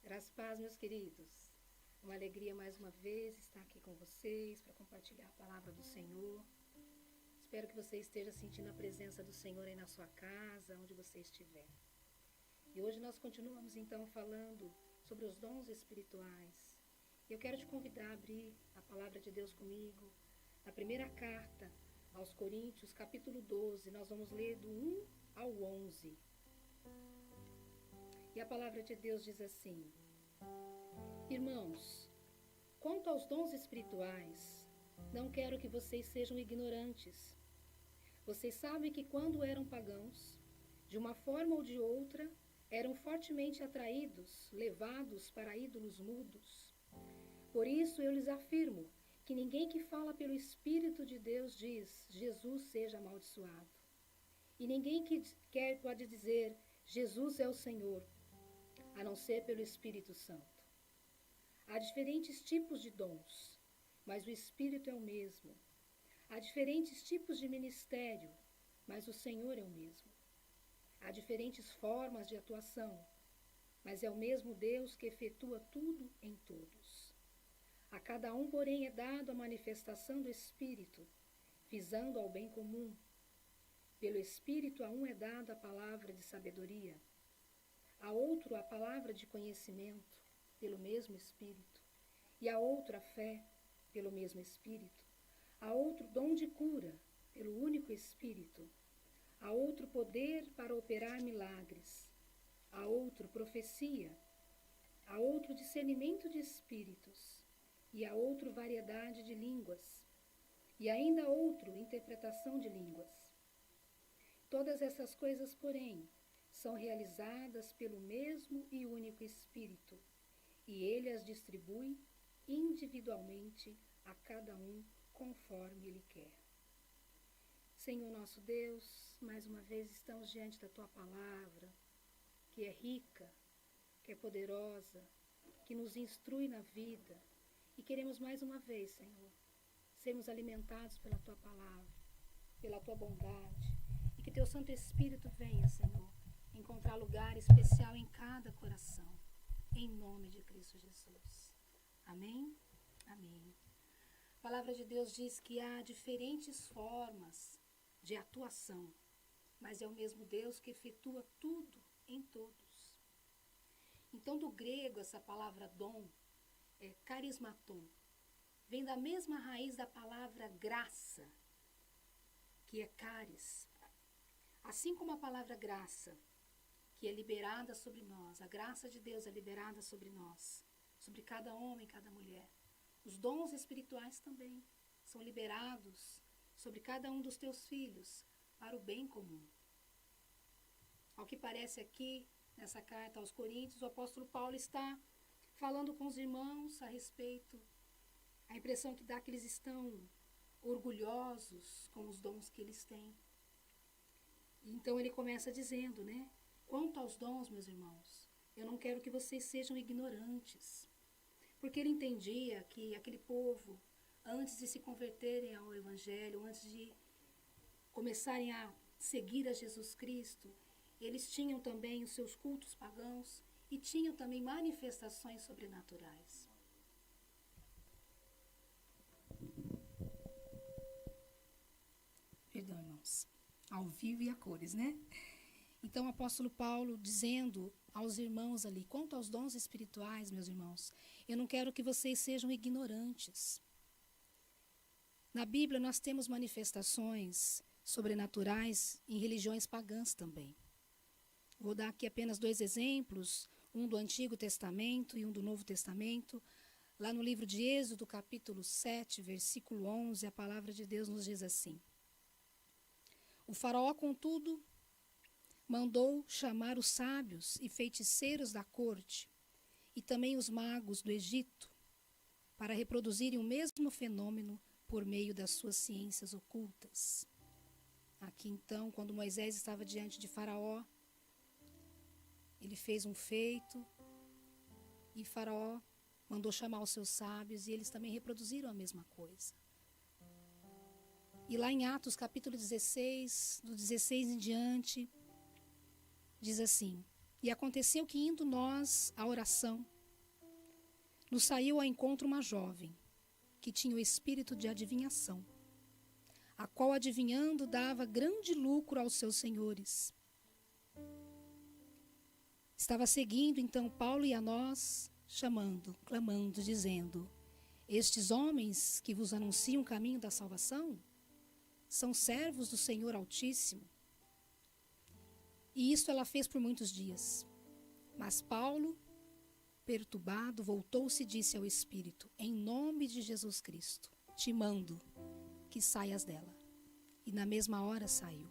Graças e paz, meus queridos. Uma alegria mais uma vez estar aqui com vocês para compartilhar a palavra do Senhor. Espero que você esteja sentindo a presença do Senhor aí na sua casa, onde você estiver. E hoje nós continuamos então falando sobre os dons espirituais. Eu quero te convidar a abrir a palavra de Deus comigo. Na primeira carta aos Coríntios, capítulo 12, nós vamos ler do 1 ao 11. E a palavra de Deus diz assim: Irmãos, quanto aos dons espirituais, não quero que vocês sejam ignorantes. Vocês sabem que quando eram pagãos, de uma forma ou de outra, eram fortemente atraídos, levados para ídolos mudos. Por isso eu lhes afirmo que ninguém que fala pelo Espírito de Deus diz, Jesus seja amaldiçoado. E ninguém que quer pode dizer, Jesus é o Senhor, a não ser pelo Espírito Santo. Há diferentes tipos de dons, mas o Espírito é o mesmo. Há diferentes tipos de ministério, mas o Senhor é o mesmo. Há diferentes formas de atuação, mas é o mesmo Deus que efetua tudo em todos. A cada um, porém, é dado a manifestação do Espírito, visando ao bem comum. Pelo Espírito a um é dada a palavra de sabedoria, a outro a palavra de conhecimento, pelo mesmo Espírito, e a outro a fé, pelo mesmo Espírito, a outro dom de cura, pelo único Espírito, a outro poder para operar milagres, a outro profecia, a outro discernimento de espíritos, e a outro variedade de línguas, e ainda a outro interpretação de línguas. Todas essas coisas, porém, são realizadas pelo mesmo e único Espírito, e ele as distribui individualmente a cada um conforme ele quer. Senhor nosso Deus, mais uma vez estamos diante da tua palavra, que é rica, que é poderosa, que nos instrui na vida, e queremos mais uma vez, Senhor, sermos alimentados pela tua palavra, pela tua bondade, e que teu Santo Espírito venha, Senhor, encontrar lugar especial em cada coração, em nome de Cristo Jesus. Amém? Amém. A palavra de Deus diz que há diferentes formas de atuação, mas é o mesmo Deus que efetua tudo em todos. Então, do grego, essa palavra dom é carismaton, vem da mesma raiz da palavra graça, que é caris. Assim como a palavra graça, que é liberada sobre nós, a graça de Deus é liberada sobre nós, sobre cada homem e cada mulher. Os dons espirituais também são liberados sobre cada um dos teus filhos para o bem comum. Ao que parece aqui, nessa carta aos Coríntios, o apóstolo Paulo está falando com os irmãos a respeito, a impressão que dá que eles estão orgulhosos com os dons que eles têm. Então ele começa dizendo, né? Quanto aos dons, meus irmãos, eu não quero que vocês sejam ignorantes. Porque ele entendia que aquele povo, antes de se converterem ao Evangelho, antes de começarem a seguir a Jesus Cristo, eles tinham também os seus cultos pagãos e tinham também manifestações sobrenaturais. Perdão, irmãos. Ao vivo e a cores, né? Então o apóstolo Paulo dizendo aos irmãos ali, quanto aos dons espirituais, meus irmãos, eu não quero que vocês sejam ignorantes. Na Bíblia nós temos manifestações sobrenaturais em religiões pagãs também. Vou dar aqui apenas 2 exemplos, um do Antigo Testamento e um do Novo Testamento. Lá no livro de Êxodo, capítulo 7, versículo 11, a palavra de Deus nos diz assim: O faraó, contudo, mandou chamar os sábios e feiticeiros da corte e também os magos do Egito para reproduzirem o mesmo fenômeno por meio das suas ciências ocultas. Aqui então, quando Moisés estava diante de Faraó, ele fez um feito e Faraó mandou chamar os seus sábios e eles também reproduziram a mesma coisa. E lá em Atos capítulo 16, do 16 em diante, diz assim: E aconteceu que indo nós à oração, nos saiu ao encontro uma jovem, que tinha o espírito de adivinhação, a qual, adivinhando, dava grande lucro aos seus senhores. Estava seguindo, então, Paulo e a nós, chamando, clamando, dizendo: estes homens que vos anunciam o caminho da salvação são servos do Senhor Altíssimo. E isto ela fez por muitos dias. Mas Paulo, perturbado, voltou-se e disse ao Espírito: em nome de Jesus Cristo, te mando que saias dela. E na mesma hora saiu.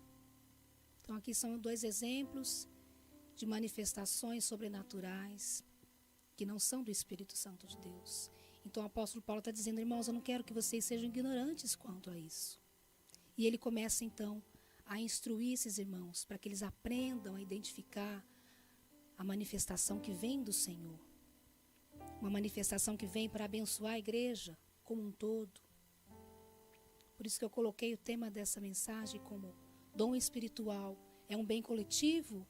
Então aqui são 2 exemplos de manifestações sobrenaturais que não são do Espírito Santo de Deus. Então o apóstolo Paulo está dizendo: irmãos, eu não quero que vocês sejam ignorantes quanto a isso. E ele começa então a instruir esses irmãos para que eles aprendam a identificar a manifestação que vem do Senhor. Uma manifestação que vem para abençoar a igreja como um todo. Por isso que eu coloquei o tema dessa mensagem como dom espiritual. É um bem coletivo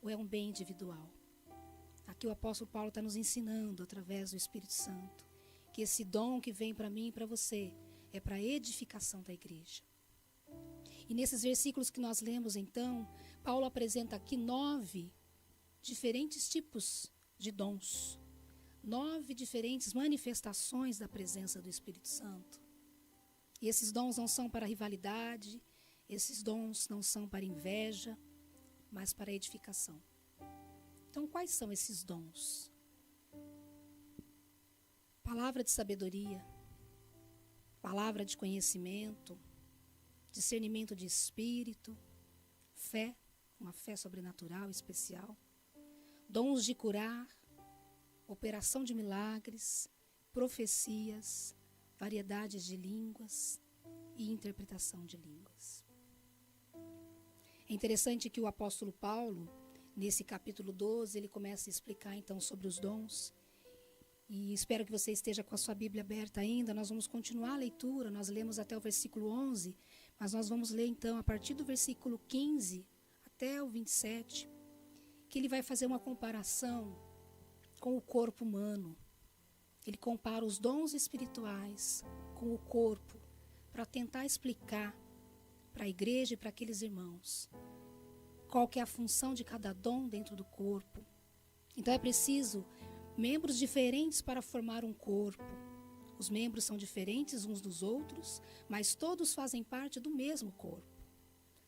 ou é um bem individual? Aqui o apóstolo Paulo está nos ensinando, através do Espírito Santo, que esse dom que vem para mim e para você é para a edificação da igreja. E nesses versículos que nós lemos, então, Paulo apresenta aqui 9 diferentes tipos de dons. 9 diferentes manifestações da presença do Espírito Santo. E esses dons não são para rivalidade, esses dons não são para inveja, mas para edificação. Então, quais são esses dons? Palavra de sabedoria, palavra de conhecimento, discernimento de espírito, fé, uma fé sobrenatural especial, dons de curar, operação de milagres, profecias, variedades de línguas e interpretação de línguas. É interessante que o apóstolo Paulo, nesse capítulo 12, ele começa a explicar então sobre os dons. E espero que você esteja com a sua Bíblia aberta ainda. Nós vamos continuar a leitura, nós lemos até o versículo 11, mas nós vamos ler então a partir do versículo 15 até o 27, que ele vai fazer uma comparação com o corpo humano. Ele compara os dons espirituais com o corpo, para tentar explicar para a igreja e para aqueles irmãos qual que é a função de cada dom dentro do corpo. Então é preciso membros diferentes para formar um corpo. Os membros são diferentes uns dos outros, mas todos fazem parte do mesmo corpo.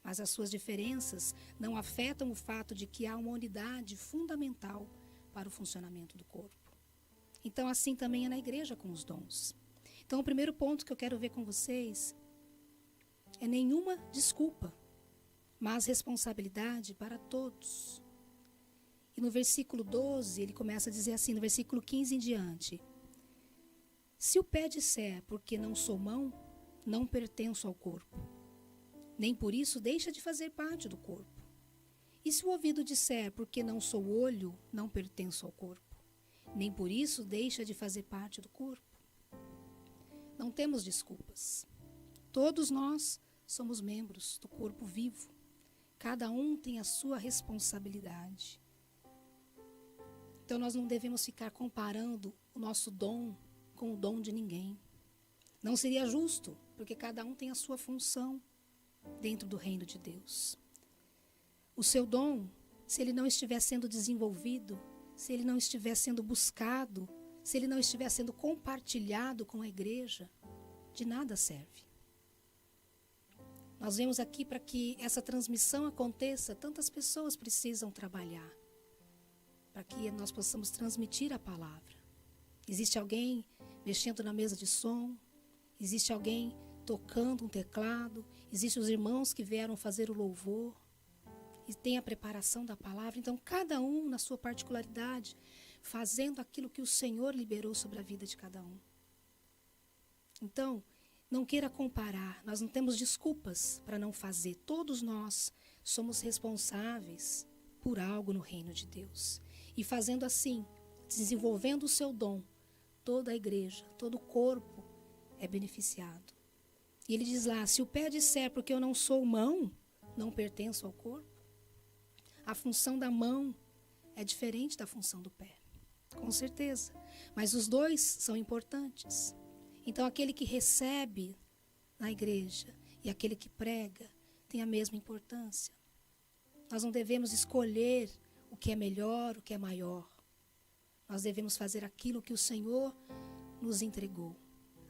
Mas as suas diferenças não afetam o fato de que há uma unidade fundamental para o funcionamento do corpo. Então assim também é na igreja com os dons. Então o primeiro ponto que eu quero ver com vocês é nenhuma desculpa, mas responsabilidade para todos. E no versículo 12, ele começa a dizer assim, no versículo 15 em diante: se o pé disser, porque não sou mão, não pertenço ao corpo, nem por isso deixa de fazer parte do corpo. E se o ouvido disser, porque não sou olho, não pertenço ao corpo, nem por isso deixa de fazer parte do corpo. Não temos desculpas. Todos nós somos membros do corpo vivo. Cada um tem a sua responsabilidade. Então nós não devemos ficar comparando o nosso dom com o dom de ninguém. Não seria justo, porque cada um tem a sua função dentro do reino de Deus. O seu dom, se ele não estiver sendo desenvolvido, se ele não estiver sendo buscado, se ele não estiver sendo compartilhado com a igreja, de nada serve. Nós vemos aqui, para que essa transmissão aconteça, tantas pessoas precisam trabalhar para que nós possamos transmitir a palavra. Existe alguém mexendo na mesa de som, existe alguém tocando um teclado, existem os irmãos que vieram fazer o louvor, e tem a preparação da palavra. Então cada um na sua particularidade, fazendo aquilo que o Senhor liberou sobre a vida de cada um. Então, não queira comparar, nós não temos desculpas para não fazer. Todos nós somos responsáveis por algo no reino de Deus. E fazendo assim, desenvolvendo o seu dom, toda a igreja, todo o corpo é beneficiado. E ele diz lá, se o pé disser, porque eu não sou mão, não pertenço ao corpo, a função da mão é diferente da função do pé, com certeza. Mas os dois são importantes. Então, aquele que recebe na igreja e aquele que prega tem a mesma importância. Nós não devemos escolher o que é melhor, o que é maior. Nós devemos fazer aquilo que o Senhor nos entregou.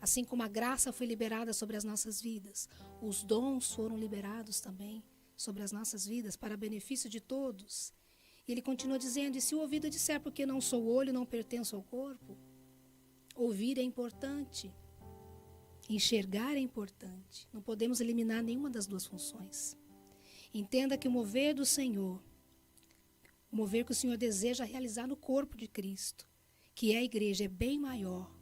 Assim como a graça foi liberada sobre as nossas vidas, os dons foram liberados também sobre as nossas vidas para benefício de todos. E ele continua dizendo, e se o ouvido disser porque não sou olho, não pertenço ao corpo? Ouvir é importante. Enxergar é importante. Não podemos eliminar nenhuma das duas funções. Entenda que o mover do Senhor, o mover que o Senhor deseja realizar no corpo de Cristo, que é a igreja, é bem maior.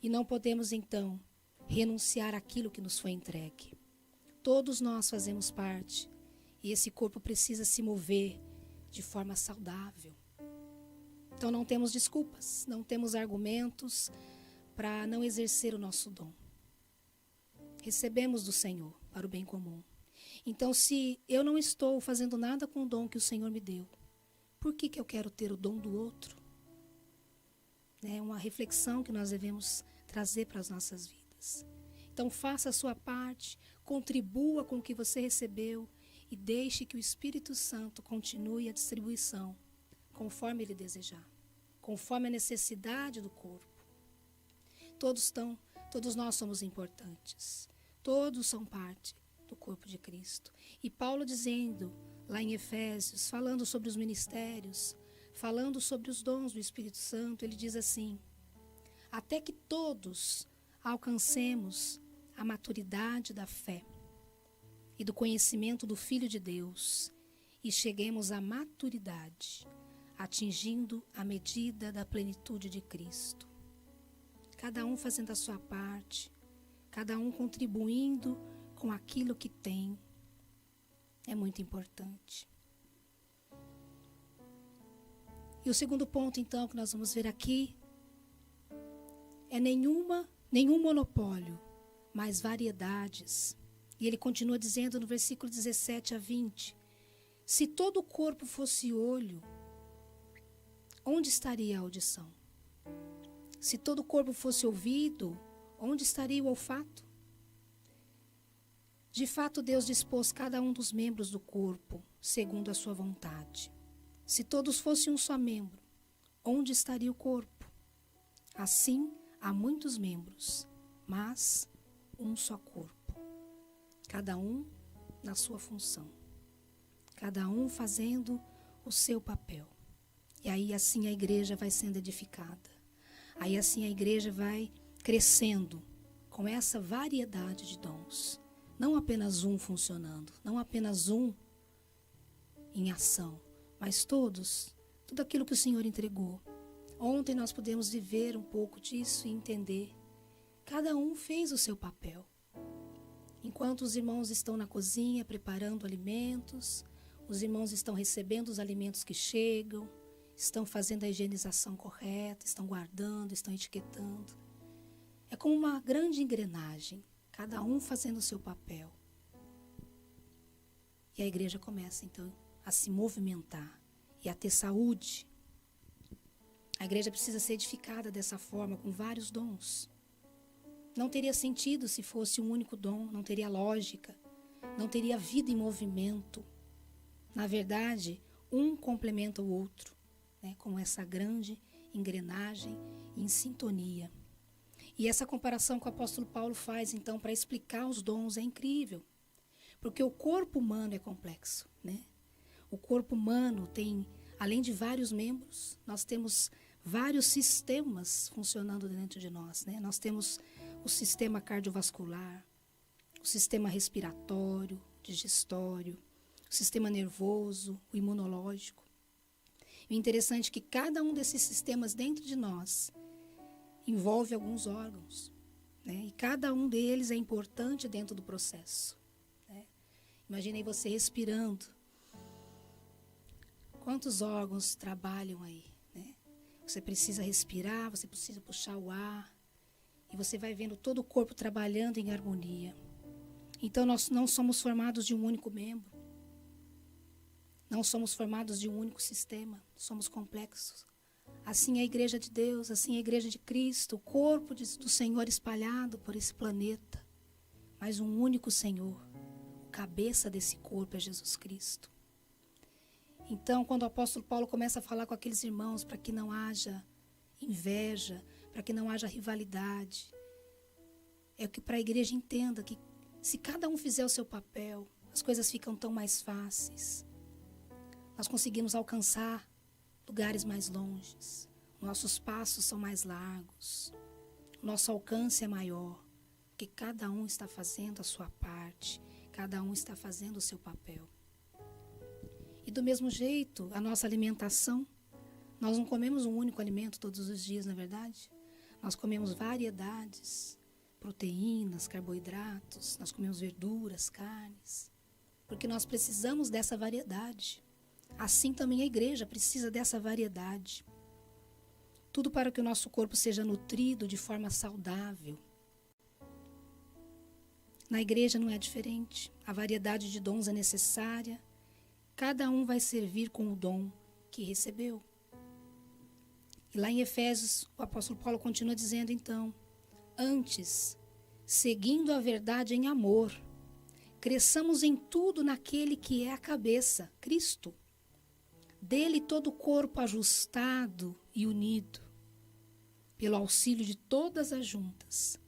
E não podemos, então, renunciar àquilo que nos foi entregue. Todos nós fazemos parte. E esse corpo precisa se mover de forma saudável. Então não temos desculpas, não temos argumentos para não exercer o nosso dom. Recebemos do Senhor para o bem comum. Então, se eu não estou fazendo nada com o dom que o Senhor me deu, por que eu quero ter o dom do outro? É uma reflexão que nós devemos trazer para as nossas vidas. Então, faça a sua parte, contribua com o que você recebeu e deixe que o Espírito Santo continue a distribuição, conforme Ele desejar, conforme a necessidade do corpo. Todos nós somos importantes. Todos são parte do corpo de Cristo. E Paulo dizendo, lá em Efésios, falando sobre os ministérios, falando sobre os dons do Espírito Santo, ele diz assim, até que todos alcancemos a maturidade da fé e do conhecimento do Filho de Deus e cheguemos à maturidade, atingindo a medida da plenitude de Cristo. Cada um fazendo a sua parte, cada um contribuindo com aquilo que tem, é muito importante. E o segundo ponto, então, que nós vamos ver aqui, é nenhum monopólio, mas variedades. E ele continua dizendo no versículo 17 a 20, se todo o corpo fosse olho, onde estaria a audição? Se todo o corpo fosse ouvido, onde estaria o olfato? De fato, Deus dispôs cada um dos membros do corpo, segundo a sua vontade. Se todos fossem um só membro, onde estaria o corpo? Assim, há muitos membros, mas um só corpo. Cada um na sua função. Cada um fazendo o seu papel. E aí assim a igreja vai sendo edificada. Aí assim a igreja vai crescendo com essa variedade de dons. Não apenas um funcionando, não apenas um em ação, mas tudo aquilo que o Senhor entregou. Ontem nós pudemos viver um pouco disso e entender. Cada um fez o seu papel. Enquanto os irmãos estão na cozinha preparando alimentos, os irmãos estão recebendo os alimentos que chegam, estão fazendo a higienização correta, estão guardando, estão etiquetando. É como uma grande engrenagem, cada um fazendo o seu papel. E a igreja começa, então, a se movimentar e a ter saúde. A igreja precisa ser edificada dessa forma, com vários dons. Não teria sentido se fosse um único dom, não teria lógica, não teria vida em movimento. Na verdade, um complementa o outro, né, com essa grande engrenagem em sintonia. E essa comparação que o apóstolo Paulo faz, então, para explicar os dons é incrível. Porque o corpo humano é complexo, né? O corpo humano tem, além de vários membros, nós temos vários sistemas funcionando dentro de nós, né? Nós temos o sistema cardiovascular, o sistema respiratório, digestório, o sistema nervoso, o imunológico. E o interessante é que cada um desses sistemas dentro de nós envolve alguns órgãos, né? E cada um deles é importante dentro do processo, né? Imaginei você respirando. Quantos órgãos trabalham aí, né? Você precisa respirar, você precisa puxar o ar. E você vai vendo todo o corpo trabalhando em harmonia. Então nós não somos formados de um único membro. Não somos formados de um único sistema. Somos complexos. Assim é a igreja de Deus, assim é a igreja de Cristo, o corpo do Senhor espalhado por esse planeta. Mas um único Senhor, o cabeça desse corpo é Jesus Cristo. Então, quando o apóstolo Paulo começa a falar com aqueles irmãos para que não haja inveja, para que não haja rivalidade, é que para a igreja entenda que se cada um fizer o seu papel, as coisas ficam tão mais fáceis. Nós conseguimos alcançar lugares mais longes, nossos passos são mais largos, nosso alcance é maior, porque cada um está fazendo a sua parte, cada um está fazendo o seu papel. E do mesmo jeito, a nossa alimentação, nós não comemos um único alimento todos os dias, não é verdade? Nós comemos variedades, proteínas, carboidratos, nós comemos verduras, carnes, porque nós precisamos dessa variedade. Assim também a igreja precisa dessa variedade. Tudo para que o nosso corpo seja nutrido de forma saudável. Na igreja não é diferente. A variedade de dons é necessária. Cada um vai servir com o dom que recebeu. E lá em Efésios, o apóstolo Paulo continua dizendo então: antes, seguindo a verdade em amor, cresçamos em tudo naquele que é a cabeça, Cristo. Dele todo o corpo ajustado e unido, pelo auxílio de todas as juntas,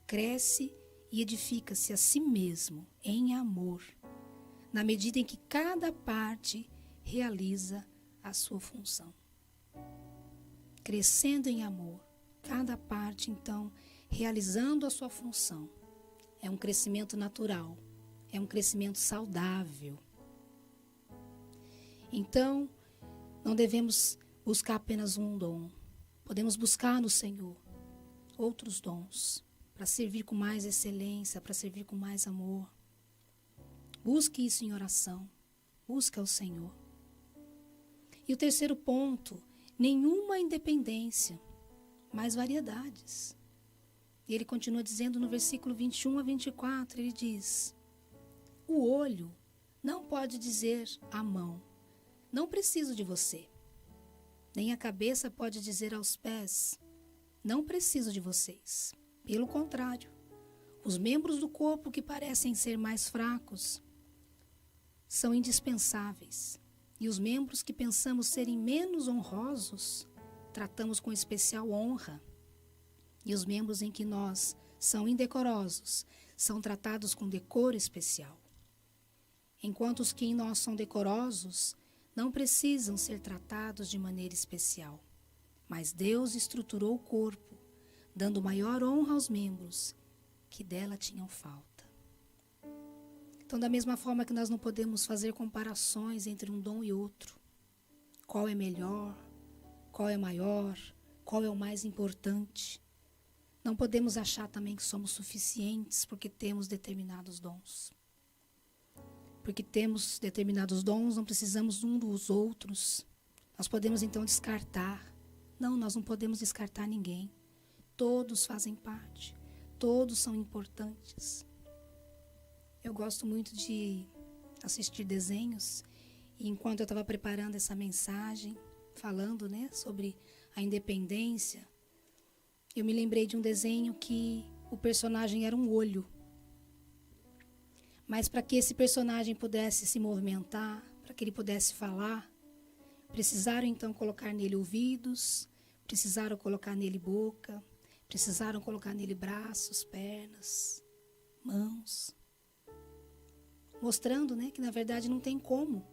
cresce e edifica-se a si mesmo em amor, na medida em que cada parte realiza a sua função. Crescendo em amor, cada parte, então, realizando a sua função. É um crescimento natural, é um crescimento saudável. Então, não devemos buscar apenas um dom. Podemos buscar no Senhor outros dons para servir com mais excelência, para servir com mais amor. Busque isso em oração. Busque ao Senhor. E o terceiro ponto, nenhuma independência, mas variedades. E ele continua dizendo no versículo 21 a 24, ele diz: o olho não pode dizer à mão: não preciso de você. Nem a cabeça pode dizer aos pés: não preciso de vocês. Pelo contrário, os membros do corpo que parecem ser mais fracos são indispensáveis. E os membros que pensamos serem menos honrosos, tratamos com especial honra. E os membros em que nós são indecorosos, são tratados com decoro especial. Enquanto os que em nós são decorosos, não precisam ser tratados de maneira especial. Mas Deus estruturou o corpo, dando maior honra aos membros que dela tinham falta. Então, da mesma forma que nós não podemos fazer comparações entre um dom e outro, qual é melhor, qual é maior, qual é o mais importante, não podemos achar também que somos suficientes porque temos determinados dons. Porque temos determinados dons, não precisamos um dos outros. Nós podemos então descartar. Não, nós não podemos descartar ninguém. Todos fazem parte. Todos são importantes. Eu gosto muito de assistir desenhos. E enquanto eu estava preparando essa mensagem, falando, sobre a independência, eu me lembrei de um desenho que o personagem era um olho. Mas para que esse personagem pudesse se movimentar, para que ele pudesse falar, precisaram então colocar nele ouvidos, precisaram colocar nele boca, precisaram colocar nele braços, pernas, mãos. Mostrando, que na verdade não tem como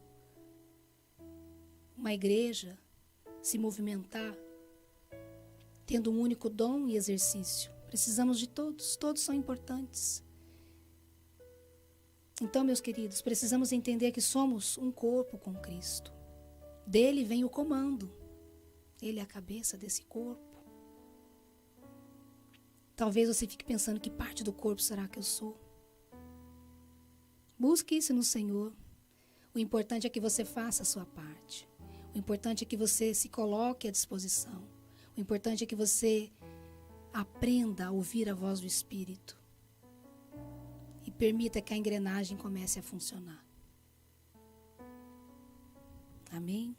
uma igreja se movimentar tendo um único dom e exercício. Precisamos de todos, todos são importantes. Então, meus queridos, precisamos entender que somos um corpo com Cristo. Dele vem o comando. Ele é a cabeça desse corpo. Talvez você fique pensando: que parte do corpo será que eu sou? Busque isso no Senhor. O importante é que você faça a sua parte. O importante é que você se coloque à disposição. O importante é que você aprenda a ouvir a voz do Espírito. E permita que a engrenagem comece a funcionar. Amém?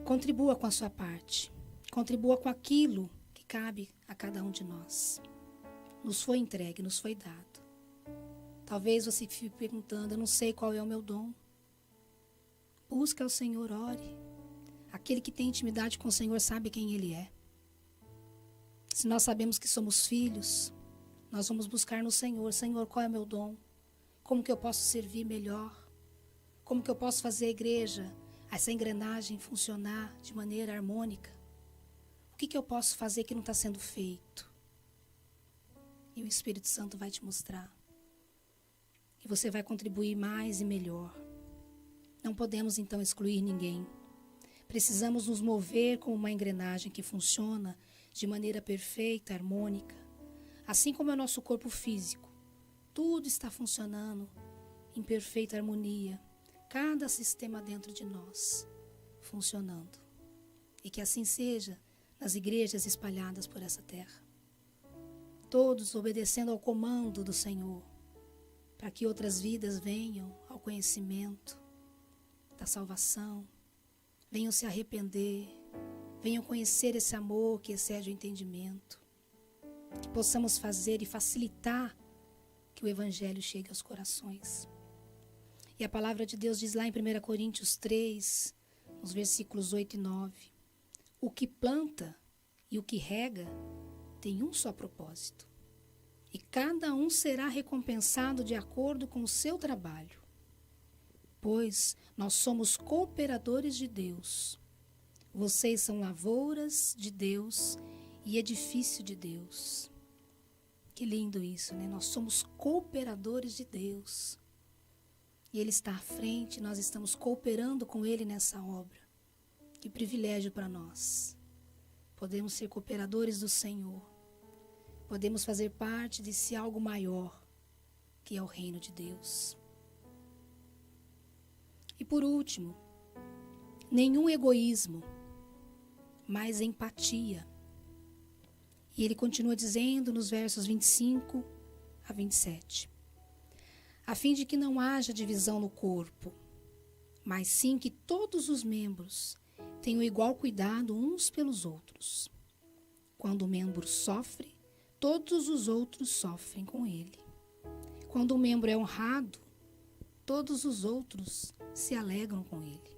Contribua com a sua parte. Contribua com aquilo que cabe a cada um de nós. Nos foi entregue, nos foi dado. Talvez você fique perguntando, eu não sei qual é o meu dom. Busque ao Senhor, ore. Aquele que tem intimidade com o Senhor sabe quem Ele é. Se nós sabemos que somos filhos, nós vamos buscar no Senhor. Senhor, qual é o meu dom? Como que eu posso servir melhor? Como que eu posso fazer a igreja, essa engrenagem funcionar de maneira harmônica? O que eu posso fazer que não está sendo feito? E o Espírito Santo vai te mostrar. E você vai contribuir mais e melhor. Não podemos então excluir ninguém. Precisamos nos mover como uma engrenagem que funciona de maneira perfeita, harmônica. Assim como é o nosso corpo físico. Tudo está funcionando em perfeita harmonia. Cada sistema dentro de nós funcionando. E que assim seja nas igrejas espalhadas por essa terra. Todos obedecendo ao comando do Senhor, para que outras vidas venham ao conhecimento da salvação, venham se arrepender, venham conhecer esse amor que excede o entendimento, que possamos fazer e facilitar que o Evangelho chegue aos corações. E a palavra de Deus diz lá em 1 Coríntios 3, nos versículos 8 e 9, o que planta e o que rega tem um só propósito, e cada um será recompensado de acordo com o seu trabalho. Pois nós somos cooperadores de Deus. Vocês são lavouras de Deus e edifício de Deus. Que lindo isso, né? Nós somos cooperadores de Deus. E Ele está à frente, nós estamos cooperando com Ele nessa obra. Que privilégio para nós. Podemos ser cooperadores do Senhor. Podemos fazer parte desse algo maior, que é o reino de Deus. E por último, nenhum egoísmo, mas empatia. E ele continua dizendo nos versos 25 a 27. A fim de que não haja divisão no corpo, mas sim que todos os membros tenham igual cuidado uns pelos outros. Quando o membro sofre, todos os outros sofrem com ele. Quando o membro é honrado, todos os outros se alegram com ele.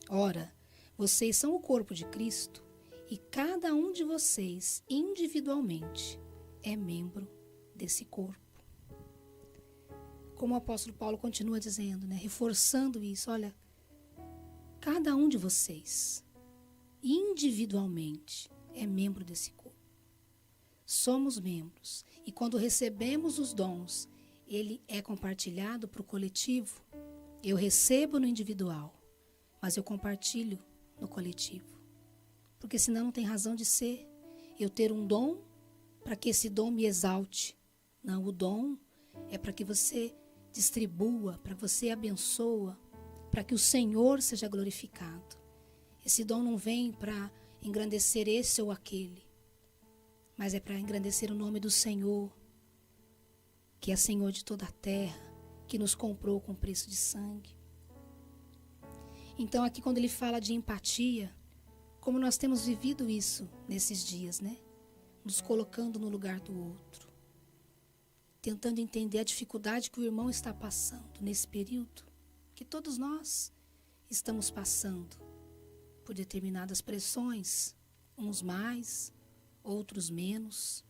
Ora, vocês são o corpo de Cristo e cada um de vocês, individualmente, é membro desse corpo. Como o apóstolo Paulo continua dizendo, né, reforçando isso, olha, cada um de vocês, individualmente, é membro desse corpo. Somos membros e quando recebemos os dons, ele é compartilhado para o coletivo. Eu recebo no individual, mas eu compartilho no coletivo. Porque senão não tem razão de ser. Eu ter um dom para que esse dom me exalte. Não, o dom é para que você distribua, para que você abençoa, para que o Senhor seja glorificado. Esse dom não vem para engrandecer esse ou aquele, mas é para engrandecer o nome do Senhor, que é Senhor de toda a terra, que nos comprou com preço de sangue. Então aqui quando ele fala de empatia, como nós temos vivido isso nesses dias, né? Nos colocando no lugar do outro, tentando entender a dificuldade que o irmão está passando nesse período, que todos nós estamos passando por determinadas pressões, uns mais, outros menos.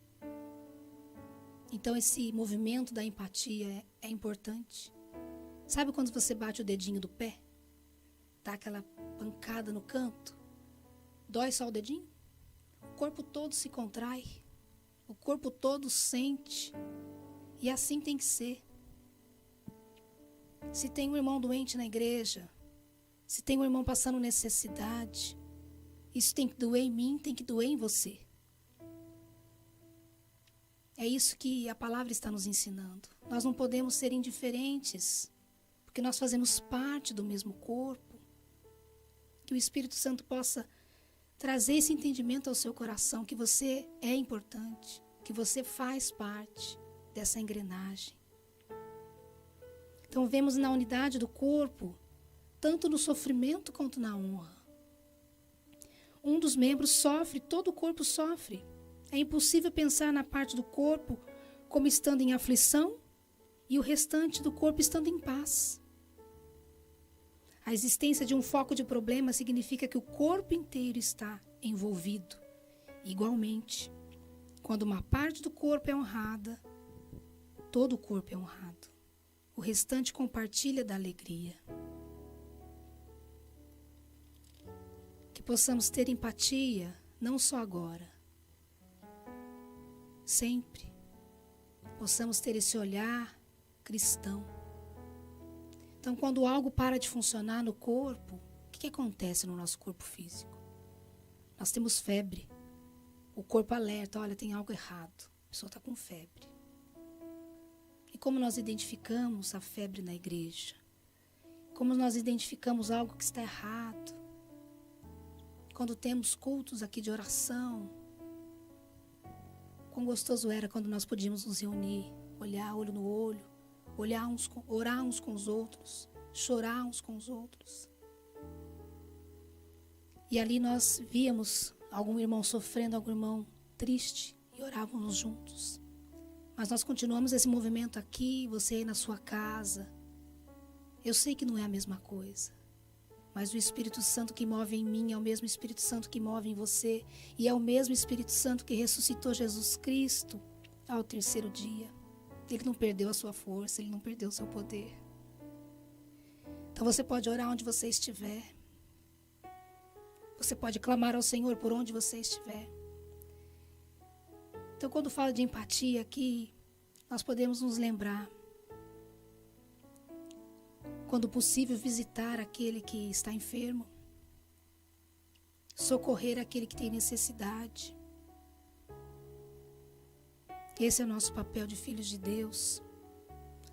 Então esse movimento da empatia é importante. Sabe quando você bate o dedinho do pé? Dá aquela pancada no canto? Dói só o dedinho? O corpo todo se contrai. O corpo todo sente. E assim tem que ser. Se tem um irmão doente na igreja, se tem um irmão passando necessidade, isso tem que doer em mim, tem que doer em você. É isso que a palavra está nos ensinando. Nós não podemos ser indiferentes, porque nós fazemos parte do mesmo corpo. Que o Espírito Santo possa trazer esse entendimento ao seu coração, que você é importante, que você faz parte dessa engrenagem. Então vemos na unidade do corpo, tanto no sofrimento quanto na honra. um dos membros sofre, todo o corpo sofre. É impossível pensar na parte do corpo como estando em aflição e o restante do corpo estando em paz. A existência de um foco de problema significa que o corpo inteiro está envolvido. Igualmente, quando uma parte do corpo é honrada, todo o corpo é honrado. O restante compartilha da alegria. Que possamos ter empatia, não só agora, sempre. Possamos ter esse olhar cristão. Então, quando algo para de funcionar no corpo, o que acontece no nosso corpo físico? Nós temos febre. O corpo alerta, olha, tem algo errado. A pessoa está com febre. E como nós identificamos a febre na igreja? Como nós identificamos algo que está errado? Quando temos cultos aqui de oração, quão gostoso era quando nós podíamos nos reunir, olhar olho no olho, orar uns com os outros, chorar uns com os outros. E ali nós víamos algum irmão sofrendo, algum irmão triste, e orávamos juntos. Mas nós continuamos esse movimento aqui, você aí na sua casa. Eu sei que não é a mesma coisa, mas o Espírito Santo que move em mim é o mesmo Espírito Santo que move em você, e é o mesmo Espírito Santo que ressuscitou Jesus Cristo ao terceiro dia. Ele não perdeu a sua força, ele não perdeu o seu poder. Então você pode orar onde você estiver. Você pode clamar ao Senhor por onde você estiver. Então, quando falo de empatia aqui, nós podemos nos lembrar, quando possível, visitar aquele que está enfermo, socorrer aquele que tem necessidade. Esse é o nosso papel de filhos de Deus.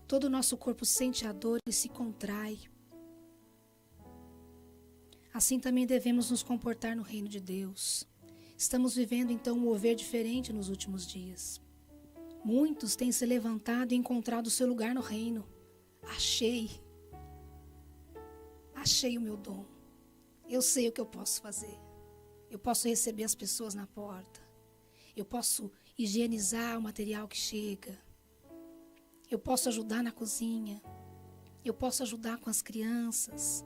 Todo o nosso corpo sente a dor e se contrai. Assim também devemos nos comportar no reino de Deus. Estamos vivendo então um mover diferente nos últimos dias. Muitos têm se levantado e encontrado o seu lugar no reino. Achei o meu dom. Eu sei o que eu posso fazer. Eu posso receber as pessoas na porta. Eu posso higienizar o material que chega. Eu posso ajudar na cozinha. Eu posso ajudar com as crianças.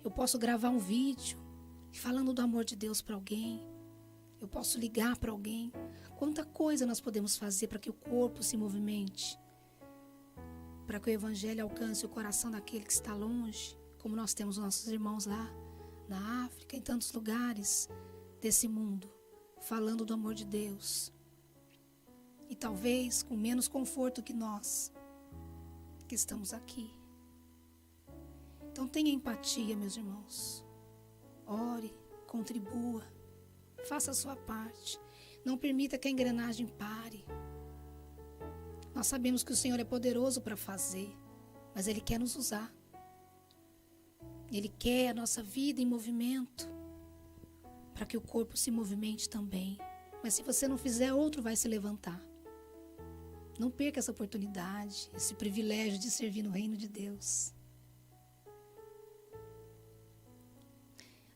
Eu posso gravar um vídeo falando do amor de Deus para alguém. Eu posso ligar para alguém. Quanta coisa nós podemos fazer para que o corpo se movimente, para que o evangelho alcance o coração daquele que está longe, como nós temos nossos irmãos lá na África, em tantos lugares desse mundo, falando do amor de Deus. E talvez com menos conforto que nós, que estamos aqui. Então tenha empatia, meus irmãos. Ore, contribua, faça a sua parte. Não permita que a engrenagem pare. Nós sabemos que o Senhor é poderoso para fazer, mas Ele quer nos usar. Ele quer a nossa vida em movimento, para que o corpo se movimente também. Mas se você não fizer, outro vai se levantar. Não perca essa oportunidade, esse privilégio de servir no reino de Deus.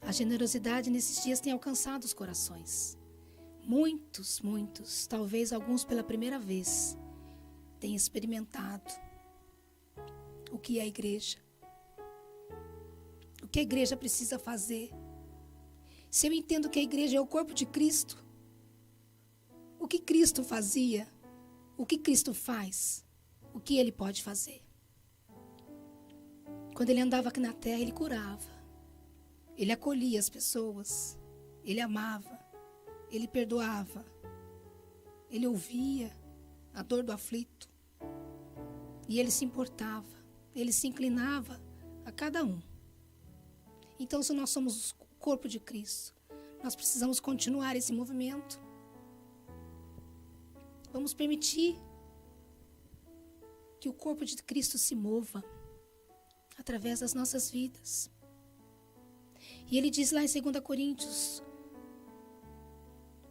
A generosidade nesses dias tem alcançado os corações. Muitos, talvez alguns pela primeira vez, têm experimentado o que é a igreja. O que a igreja precisa fazer. Se eu entendo que a igreja é o corpo de Cristo, o que Cristo fazia, o que Cristo faz, o que Ele pode fazer. Quando Ele andava aqui na terra, Ele curava. Ele acolhia as pessoas. Ele amava. Ele perdoava. Ele ouvia a dor do aflito. E Ele se importava. Ele se inclinava a cada um. Então, se nós somos o corpo de Cristo, nós precisamos continuar esse movimento. Vamos permitir que o corpo de Cristo se mova através das nossas vidas. E ele diz lá em 2 Coríntios,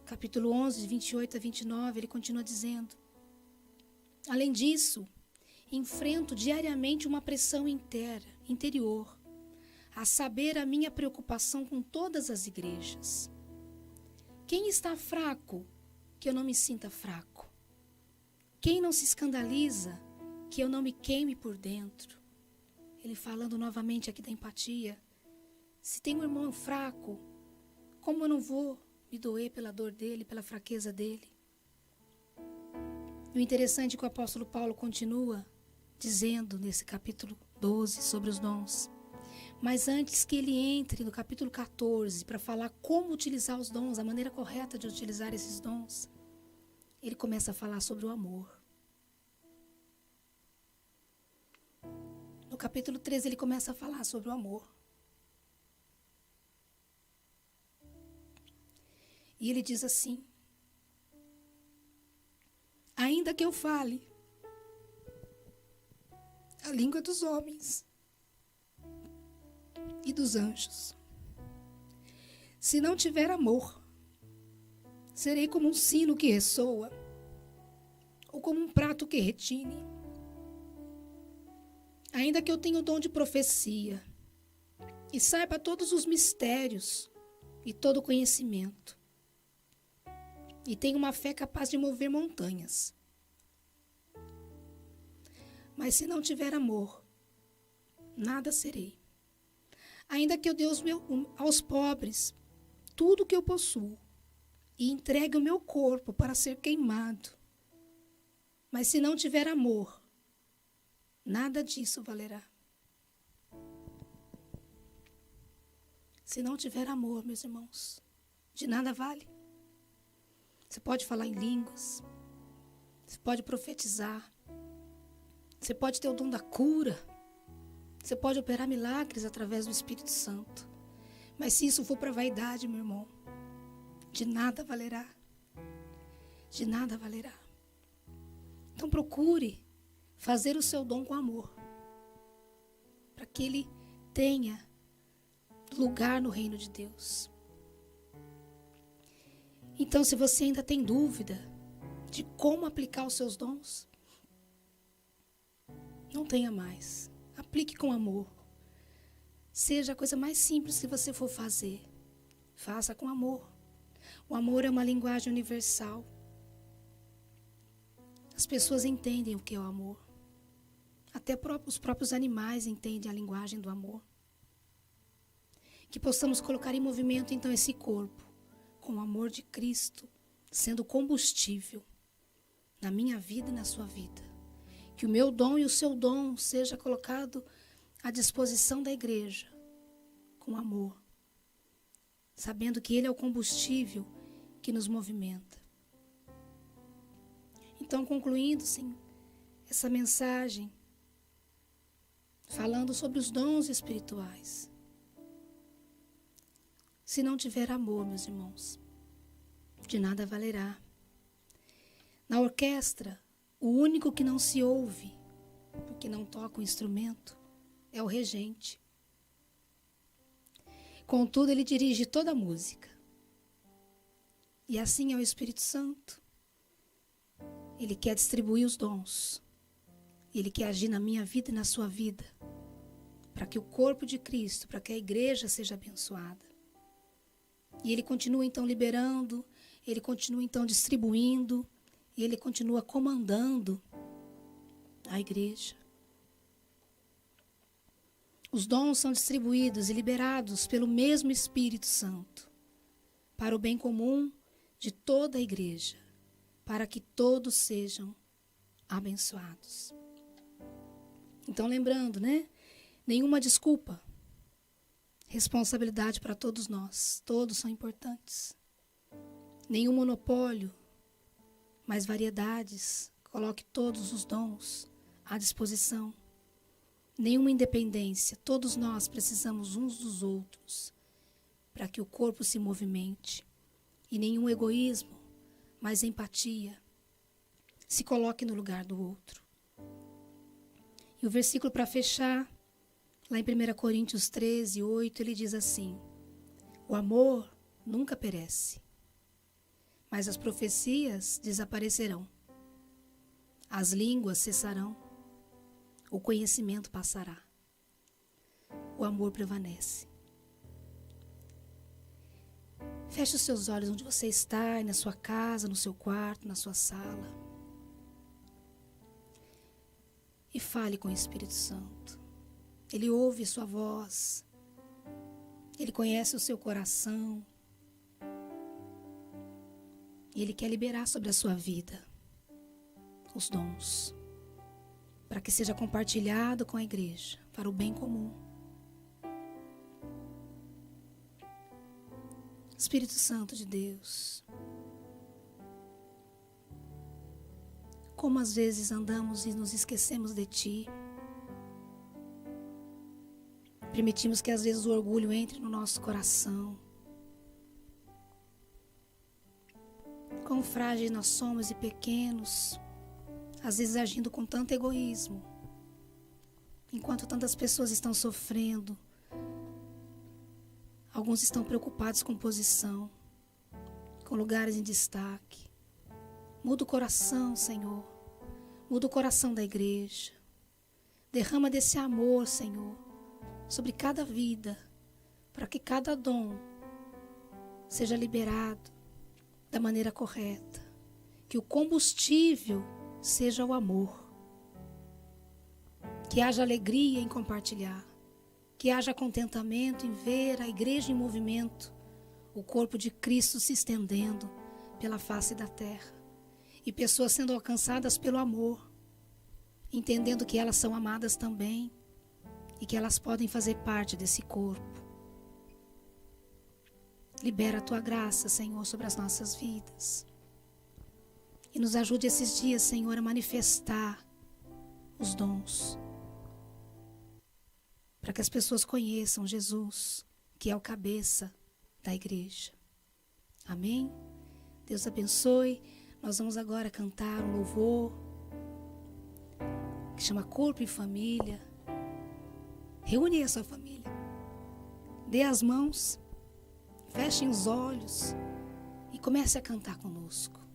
capítulo 11, 28 a 29, ele continua dizendo: além disso, enfrento diariamente uma pressão interior, a saber, a minha preocupação com todas as igrejas. Quem está fraco, que eu não me sinta fraco? Quem não se escandaliza, que eu não me queime por dentro? Ele falando novamente aqui da empatia. Se tem um irmão fraco, como eu não vou me doer pela dor dele, pela fraqueza dele? E o interessante é que o apóstolo Paulo continua dizendo nesse capítulo 12 sobre os dons. Mas antes que ele entre no capítulo 14 para falar como utilizar os dons, a maneira correta de utilizar esses dons, ele começa a falar sobre o amor. No capítulo 13 ele começa a falar sobre o amor. E ele diz assim: ainda que eu fale a língua dos homens e dos anjos, se não tiver amor, serei como um sino que ressoa, ou como um prato que retine. Ainda que eu tenha o dom de profecia, e saiba todos os mistérios e todo o conhecimento, e tenha uma fé capaz de mover montanhas, mas se não tiver amor, nada serei. Ainda que eu dê aos pobres tudo o que eu possuo e entregue o meu corpo para ser queimado, mas se não tiver amor, nada disso valerá. Se não tiver amor, meus irmãos, de nada vale. Você pode falar em línguas, você pode profetizar, você pode ter o dom da cura, você pode operar milagres através do Espírito Santo. Mas se isso for para vaidade, meu irmão, de nada valerá. De nada valerá. Então procure fazer o seu dom com amor, para que ele tenha lugar no reino de Deus. Então, se você ainda tem dúvida de como aplicar os seus dons, não tenha mais. Aplique com amor. Seja a coisa mais simples que você for fazer, faça com amor. O amor é uma linguagem universal. As pessoas entendem o que é o amor. Até os próprios animais entendem a linguagem do amor. Que possamos colocar em movimento, então, esse corpo, com o amor de Cristo, sendo combustível na minha vida e na sua vida. Que o meu dom e o seu dom seja colocado à disposição da igreja, com amor, sabendo que ele é o combustível que nos movimenta. Então, concluindo, sim, essa mensagem, falando sobre os dons espirituais. Se não tiver amor, meus irmãos, de nada valerá. Na orquestra, o único que não se ouve, porque não toca o instrumento, é o regente. Contudo, ele dirige toda a música. E assim é o Espírito Santo. Ele quer distribuir os dons. Ele quer agir na minha vida e na sua vida, para que o corpo de Cristo, para que a igreja seja abençoada. E ele continua então liberando, ele continua então distribuindo, e ele continua comandando a igreja. Os dons são distribuídos e liberados pelo mesmo Espírito Santo, para o bem comum de toda a igreja, para que todos sejam abençoados. Então, lembrando, né? Nenhuma desculpa. Responsabilidade para todos nós. Todos são importantes. Nenhum monopólio, mas variedades. Coloque todos os dons à disposição. Nenhuma independência. Todos nós precisamos uns dos outros para que o corpo se movimente. E nenhum egoísmo, mas empatia. Se coloque no lugar do outro. E o versículo para fechar, lá em 1 Coríntios 13, 8, ele diz assim: o amor nunca perece, mas as profecias desaparecerão, as línguas cessarão, o conhecimento passará, o amor prevalece. Feche os seus olhos onde você está, na sua casa, no seu quarto, na sua sala. E fale com o Espírito Santo. Ele ouve sua voz. Ele conhece o seu coração. E Ele quer liberar sobre a sua vida os dons, para que seja compartilhado com a igreja, para o bem comum. Espírito Santo de Deus, como às vezes andamos e nos esquecemos de Ti. Permitimos que às vezes o orgulho entre no nosso coração. Quão frágeis nós somos e pequenos, às vezes agindo com tanto egoísmo, enquanto tantas pessoas estão sofrendo. Alguns estão preocupados com posição, com lugares em destaque. Muda o coração, Senhor. Muda o coração da igreja. Derrama desse amor, Senhor, sobre cada vida, para que cada dom seja liberado da maneira correta. Que o combustível seja o amor. Que haja alegria em compartilhar. Que haja contentamento em ver a igreja em movimento, o corpo de Cristo se estendendo pela face da terra. E pessoas sendo alcançadas pelo amor, entendendo que elas são amadas também e que elas podem fazer parte desse corpo. Libera a Tua graça, Senhor, sobre as nossas vidas. E nos ajude esses dias, Senhor, a manifestar os dons, para que as pessoas conheçam Jesus, que é o cabeça da igreja. Amém? Deus abençoe. Nós vamos agora cantar um louvor que chama Corpo e Família. Reúne a sua família. Dê as mãos, fechem os olhos e comece a cantar conosco.